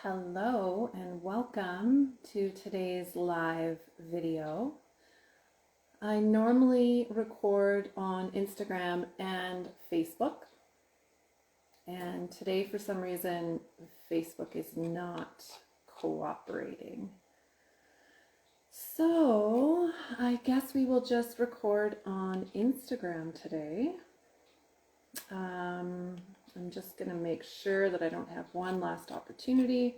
Hello and welcome to today's live video. I normally record on Instagram and Facebook, and today for some reason Facebook is not cooperating. So I guess we will just record on Instagram today. I'm just going to make sure that I don't have one last opportunity,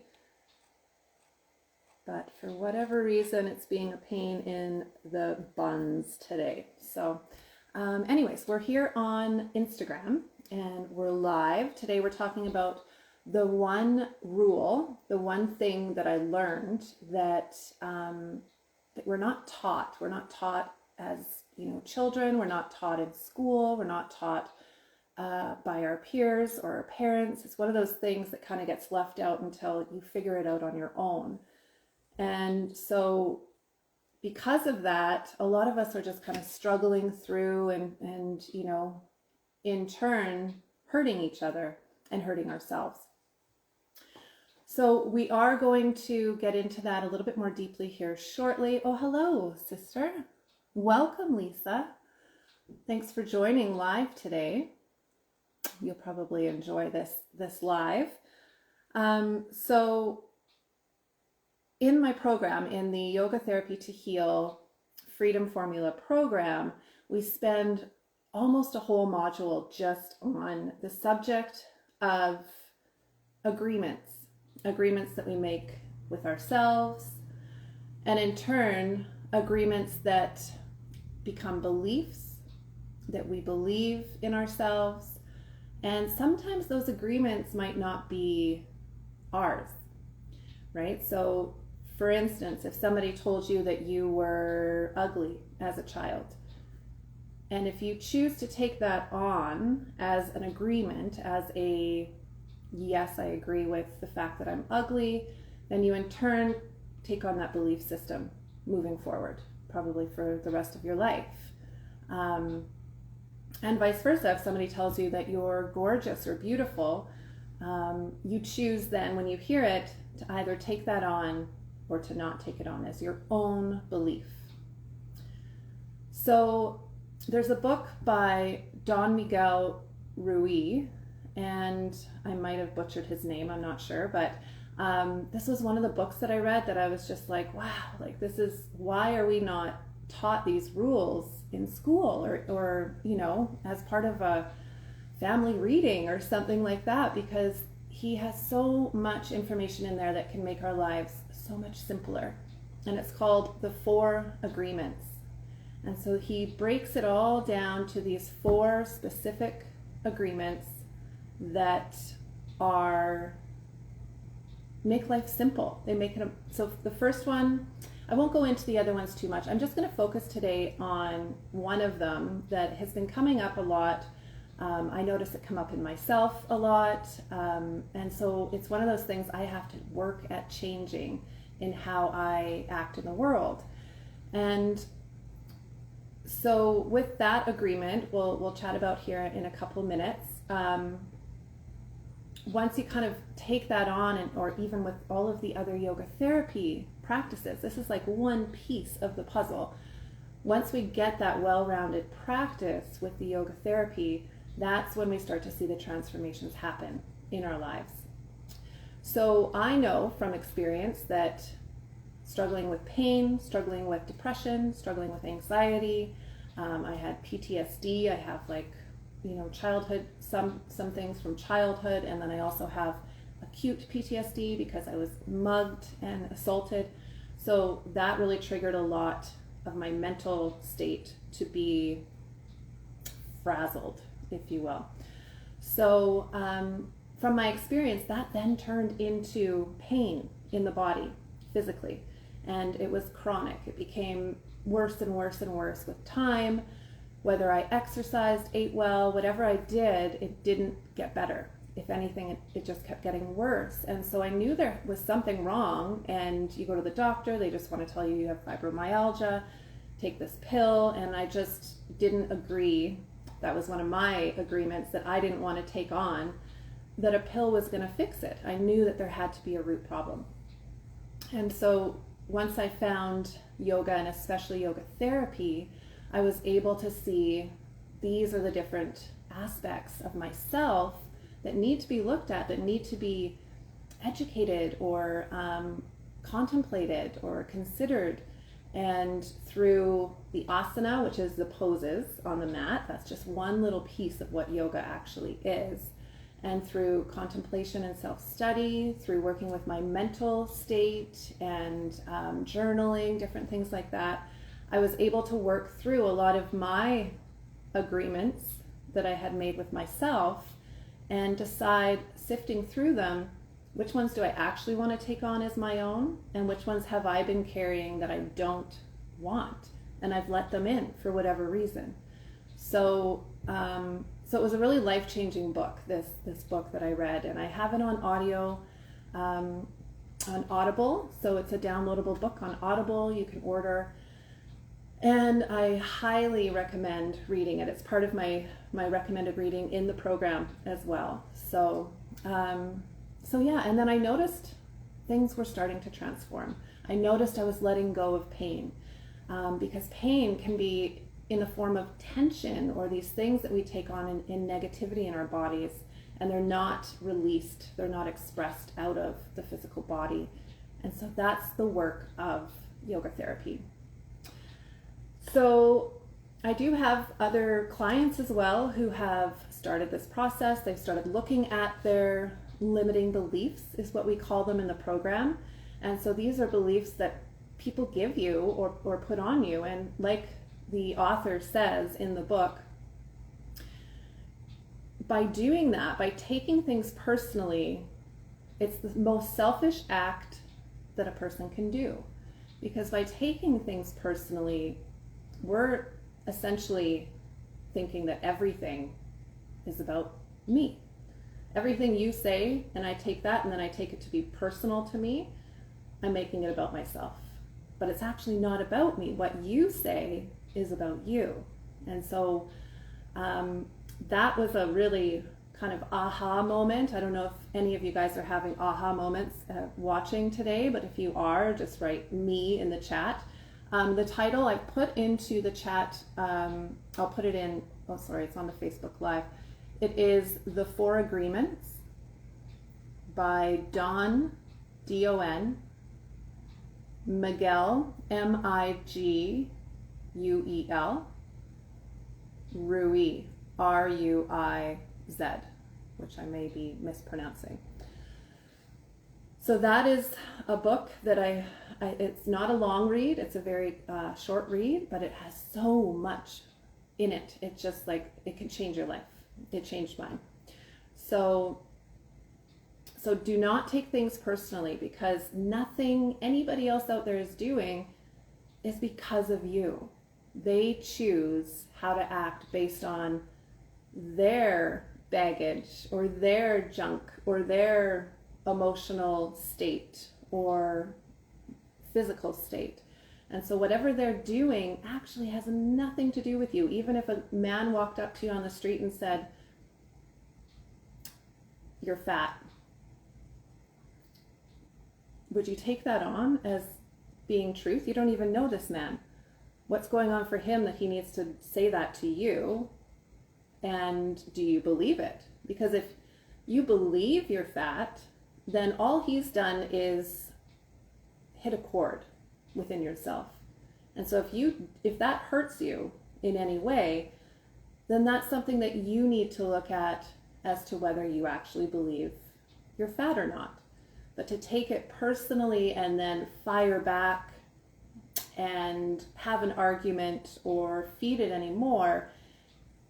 but for whatever reason, it's being a pain in the buns today. So anyways, we're here on Instagram and we're live. Today we're talking about the one rule, the one thing that I learned that, that we're not taught. We're not taught as, children. We're not taught in school. We're not taught by our peers or our parents. It's one of those things that kind of gets left out until you figure it out on your own. And so because of that, a lot of us are just kind of struggling through and in turn hurting each other and hurting ourselves. So we are going to get into that a little bit more deeply here shortly. Oh, hello, sister. Welcome, Lisa. Thanks for joining live today. You'll probably enjoy this live. So in my program, in the Yoga Therapy to Heal Freedom Formula program, we spend almost a whole module just on the subject of agreements that we make with ourselves, and in turn, agreements that become beliefs that we believe in ourselves. And sometimes those agreements might not be ours, right? So for instance, if somebody told you that you were ugly as a child, and if you choose to take that on as an agreement, as a, yes, I agree with the fact that I'm ugly, then you in turn take on that belief system moving forward, probably for the rest of your life. And vice versa, if somebody tells you that you're gorgeous or beautiful, you choose then when you hear it to either take that on or to not take it on as your own belief. So there's a book by Don Miguel Ruiz, and I might have butchered his name, I'm not sure, but this was one of the books that I read that I was just like, wow, like this is, why are we not taught these rules in school or as part of a family reading or something like that, because he has so much information in there that can make our lives so much simpler. And it's called The 4 Agreements. And so he breaks it all down to these 4 specific agreements that make life simple. They make it so the first one, I won't go into the other ones too much. I'm just going to focus today on one of them that has been coming up a lot. I notice it come up in myself a lot. And so it's one of those things I have to work at changing in how I act in the world. And so with that agreement, we'll chat about here in a couple of minutes. Once you kind of take that on, or even with all of the other yoga therapy practices, this is like one piece of the puzzle. Once we get that well-rounded practice with the yoga therapy, that's when we start to see the transformations happen in our lives. So I know from experience that struggling with pain, struggling with depression, struggling with anxiety, I had PTSD, I have childhood, some things from childhood, and then I also have acute PTSD because I was mugged and assaulted. So that really triggered a lot of my mental state to be frazzled, if you will. So from my experience, that then turned into pain in the body, physically, and it was chronic. It became worse and worse and worse with time. Whether I exercised, ate well, whatever I did, it didn't get better. If anything, it just kept getting worse. And so I knew there was something wrong, and you go to the doctor, they just want to tell you you have fibromyalgia, take this pill, and I just didn't agree. That was one of my agreements that I didn't want to take on that a pill was going to fix it. I knew that there had to be a root problem. And so once I found yoga, and especially yoga therapy, I was able to see these are the different aspects of myself that need to be looked at, that need to be educated or contemplated or considered. And through the asana, which is the poses on the mat, that's just one little piece of what yoga actually is. And through contemplation and self-study, through working with my mental state and journaling, different things like that, I was able to work through a lot of my agreements that I had made with myself and decide, sifting through them, which ones do I actually want to take on as my own, and which ones have I been carrying that I don't want, and I've let them in for whatever reason. So it was a really life-changing book, this book that I read, and I have it on audio, on Audible. So it's a downloadable book on Audible. You can order, and I highly recommend reading it. It's part of my recommended reading in the program as well. So yeah, and then I noticed things were starting to transform. I noticed I was letting go of pain, because pain can be in the form of tension or these things that we take on in negativity in our bodies, and they're not released, they're not expressed out of the physical body. And so that's the work of yoga therapy. So I do have other clients as well who have started this process. They've started looking at their limiting beliefs, is what we call them in the program. And so these are beliefs that people give you or put on you. And like the author says in the book, by doing that, by taking things personally, it's the most selfish act that a person can do. Because by taking things personally, we're essentially thinking that everything is about me. Everything you say, and I take that and then I take it to be personal to me, I'm making it about myself. But it's actually not about me. What you say is about you. And so that was a really kind of aha moment. I don't know if any of you guys are having aha moments watching today, but if you are, just write me in the chat. The title I put into the chat, I'll put it in, oh sorry, it's on the Facebook Live. It is The Four Agreements by Don, D-O-N, Miguel, M-I-G-U-E-L, Ruiz, R-U-I-Z, which I may be mispronouncing. So that is a book that it's not a long read, it's a very short read, but it has so much in it. It's just like, it can change your life. It changed mine. So do not take things personally, because nothing anybody else out there is doing is because of you. They choose how to act based on their baggage or their junk or their emotional state or physical state. And so whatever they're doing actually has nothing to do with you. Even if a man walked up to you on the street and said, "You're fat," would you take that on as being truth? You don't even know this man. What's going on for him that he needs to say that to you? And do you believe it? Because if you believe you're fat, then all he's done is hit a chord within yourself. And so if that hurts you in any way, then that's something that you need to look at as to whether you actually believe you're fat or not. But to take it personally and then fire back and have an argument or feed it anymore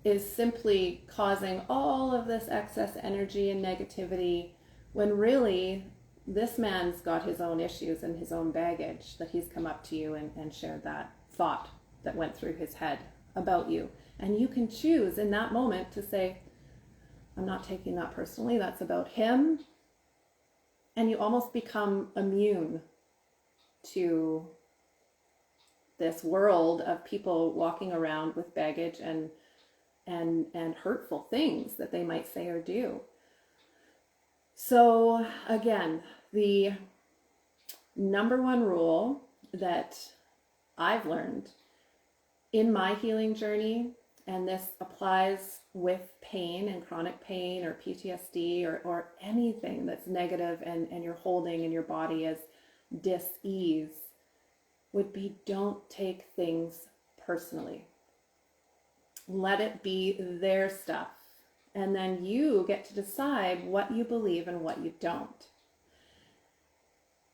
is simply causing all of this excess energy and negativity, when really this man's got his own issues and his own baggage that he's come up to you and shared that thought that went through his head about you. And you can choose in that moment to say, I'm not taking that personally, that's about him. And you almost become immune to this world of people walking around with baggage and hurtful things that they might say or do. So again, the number one rule that I've learned in my healing journey, and this applies with pain and chronic pain or PTSD or anything that's negative and you're holding in your body as dis-ease, would be don't take things personally. Let it be their stuff. And then you get to decide what you believe and what you don't.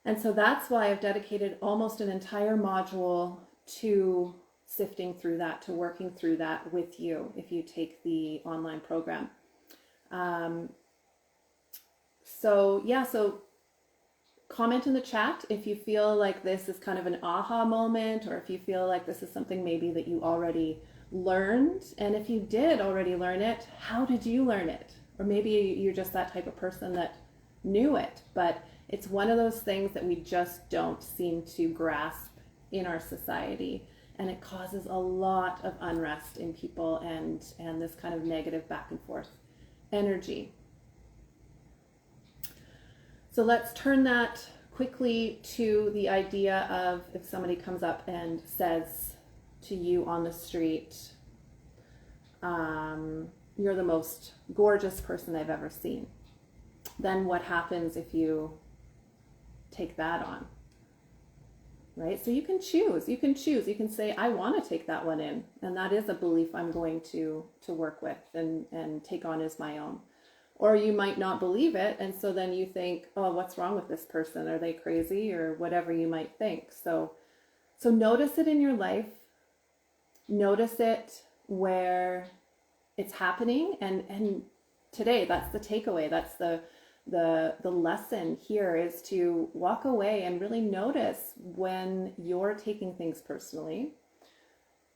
And so that's why I've dedicated almost an entire module to sifting through that, to working through that with you if you take the online program. So comment in the chat if you feel like this is kind of an aha moment, or if you feel like this is something maybe that you already learned. And if you did already learn it, how did you learn it? Or maybe you're just that type of person that knew it, but it's one of those things that we just don't seem to grasp in our society. And it causes a lot of unrest in people and this kind of negative back and forth energy. So let's turn that quickly to the idea of if somebody comes up and says to you on the street, you're the most gorgeous person I've ever seen. Then what happens if you take that on? Right? So you can choose. You can say, I want to take that one in. And that is a belief I'm going to work with and take on as my own. Or you might not believe it. And so then you think, oh, what's wrong with this person? Are they crazy? Or whatever you might think. So notice it in your life. Notice it where it's happening. And today, that's the takeaway. That's the lesson here, is to walk away and really notice when you're taking things personally,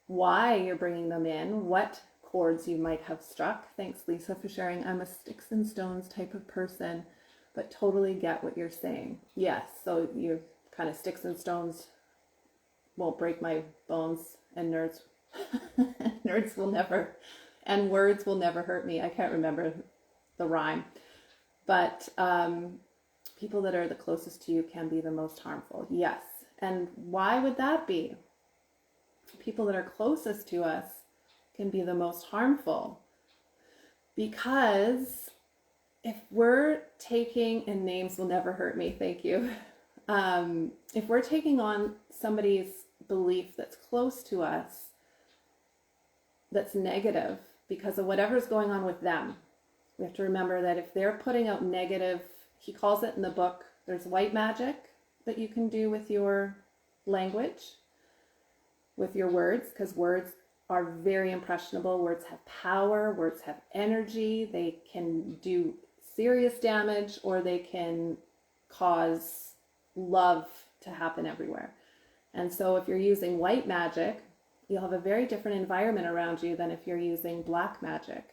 why you're bringing them in, what chords you might have struck. Thanks, Lisa, for sharing. I'm a sticks and stones type of person, but totally get what you're saying. Yes, so you kind of sticks and stones won't break my bones, and nerds will never, and words will never hurt me. I can't remember the rhyme. But people that are the closest to you can be the most harmful. Yes. And why would that be? People that are closest to us can be the most harmful. Because if we're taking, and names will never hurt me, thank you. If we're taking on somebody's belief that's close to us, that's negative because of whatever's going on with them, we have to remember that if they're putting out negative, he calls it in the book, there's white magic that you can do with your language, with your words, because words are very impressionable. Words have power, words have energy. They can do serious damage, or they can cause love to happen everywhere. And so if you're using white magic, you'll have a very different environment around you than if you're using black magic.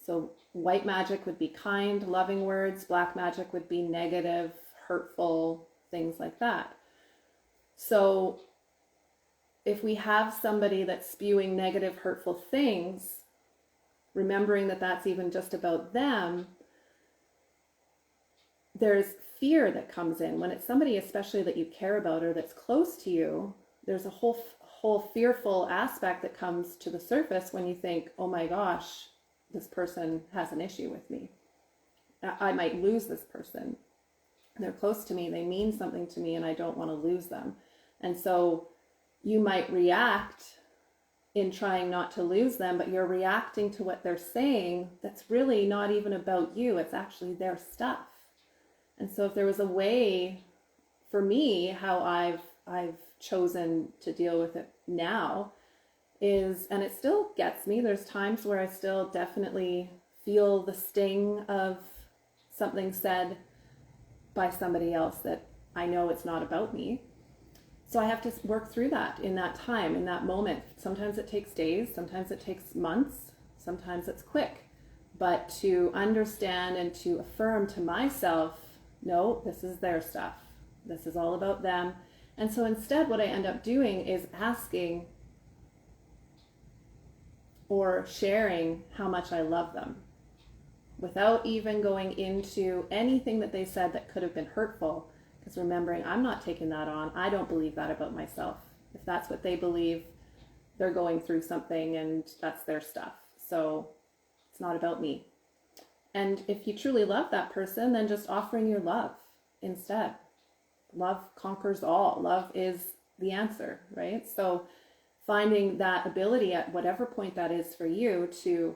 So white magic would be kind, loving words. Black magic would be negative, hurtful, things like that. So if we have somebody that's spewing negative, hurtful things, remembering that that's even just about them, there's fear that comes in. When it's somebody especially that you care about or that's close to you, there's a whole fearful aspect that comes to the surface when you think, oh my gosh, this person has an issue with me. I might lose this person. They're close to me, they mean something to me, and I don't want to lose them. And so you might react in trying not to lose them, but you're reacting to what they're saying that's really not even about you. It's actually their stuff. And so if there was a way for me, how I've chosen to deal with it now is, and it still gets me, there's times where I still definitely feel the sting of something said by somebody else that I know it's not about me. So I have to work through that in that time, in that moment. Sometimes it takes days, sometimes it takes months, sometimes it's quick. But to understand and to affirm to myself, no, this is their stuff. This is all about them. And so instead what I end up doing is asking or sharing how much I love them. without even going into anything that they said that could have been hurtful. Because remembering, I'm not taking that on. I don't believe that about myself. If that's what they believe, they're going through something and that's their stuff. So it's not about me. And if you truly love that person, then just offering your love instead. Love conquers all. Love is the answer, right? So finding that ability at whatever point that is for you to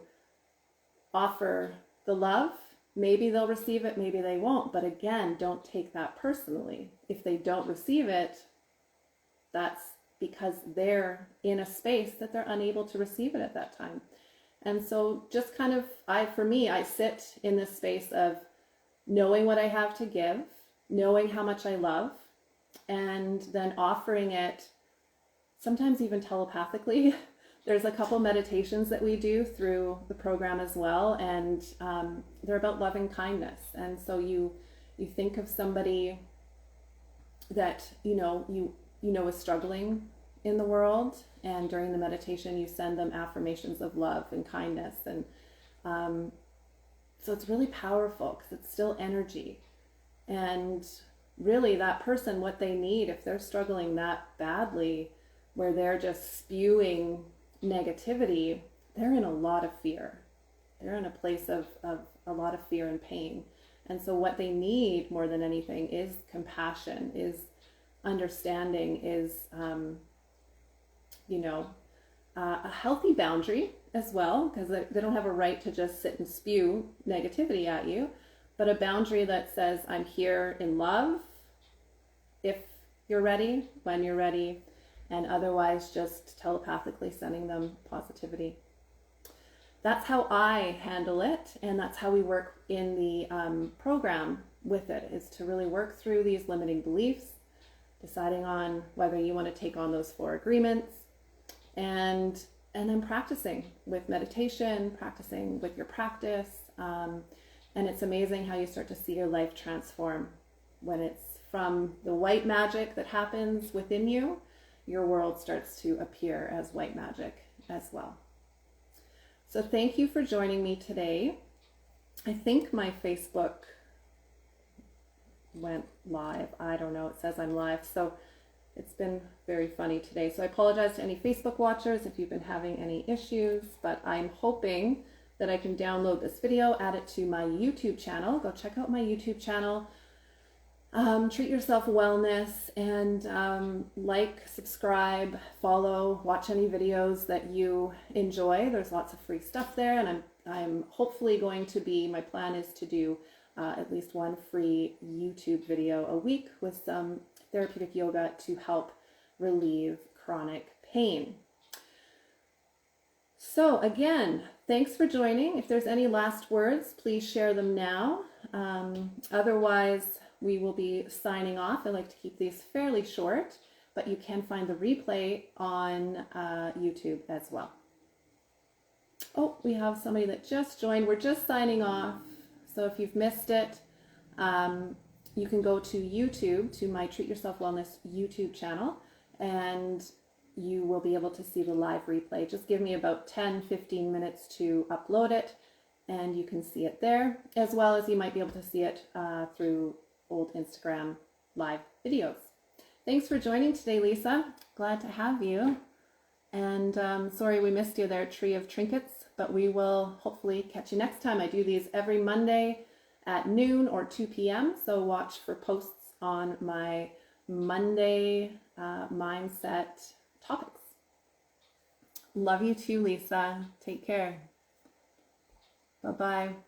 offer the love. Maybe they'll receive it, maybe they won't. But again, don't take that personally. If they don't receive it, that's because they're in a space that they're unable to receive it at that time. And so just kind of, for me, I sit in this space of knowing what I have to give, knowing how much I love, and then offering it, sometimes even telepathically. There's a couple meditations that we do through the program as well, and they're about loving kindness. And so you think of somebody that you know is struggling in the world, and during the meditation you send them affirmations of love and kindness, and so it's really powerful because it's still energy. And really that person, what they need, if they're struggling that badly where they're just spewing negativity, they're in a lot of fear. They're in a place of a lot of fear and pain. And so what they need more than anything is compassion, is understanding, is a healthy boundary as well, because they don't have a right to just sit and spew negativity at you, but a boundary that says, I'm here in love if you're ready, when you're ready, and otherwise just telepathically sending them positivity. That's how I handle it, and that's how we work in the program with it, is to really work through these limiting beliefs, deciding on whether you want to take on those 4 agreements, and then practicing with meditation, practicing with your practice, and it's amazing how you start to see your life transform when it's from the white magic that happens within you. Your world starts to appear as white magic as well. So thank you for joining me today. I think my Facebook went live. I don't know, it says I'm live. So it's been very funny today. So I apologize to any Facebook watchers if you've been having any issues, but I'm hoping that I can download this video, add it to my YouTube channel. Go check out my YouTube channel. Treat Yourself Wellness, and like, subscribe, follow, watch any videos that you enjoy. There's lots of free stuff there, and I'm hopefully going to be, my plan is to do at least 1 free YouTube video a week with some therapeutic yoga to help relieve chronic pain. So again, thanks for joining. If there's any last words, please share them now. Otherwise, we will be signing off. I like to keep these fairly short, but you can find the replay on YouTube as well. Oh, we have somebody that just joined. We're just signing off. So if you've missed it, you can go to YouTube, to my Treat Yourself Wellness YouTube channel, and you will be able to see the live replay. Just give me about 10-15 minutes to upload it, and you can see it there, as well as you might be able to see it through old Instagram live videos. Thanks for joining today, Lisa. Glad to have you. And sorry we missed you there, Tree of Trinkets, but we will hopefully catch you next time. I do these every Monday at noon or 2 p.m. So watch for posts on my Monday mindset topics. Love you too, Lisa. Take care. Bye-bye.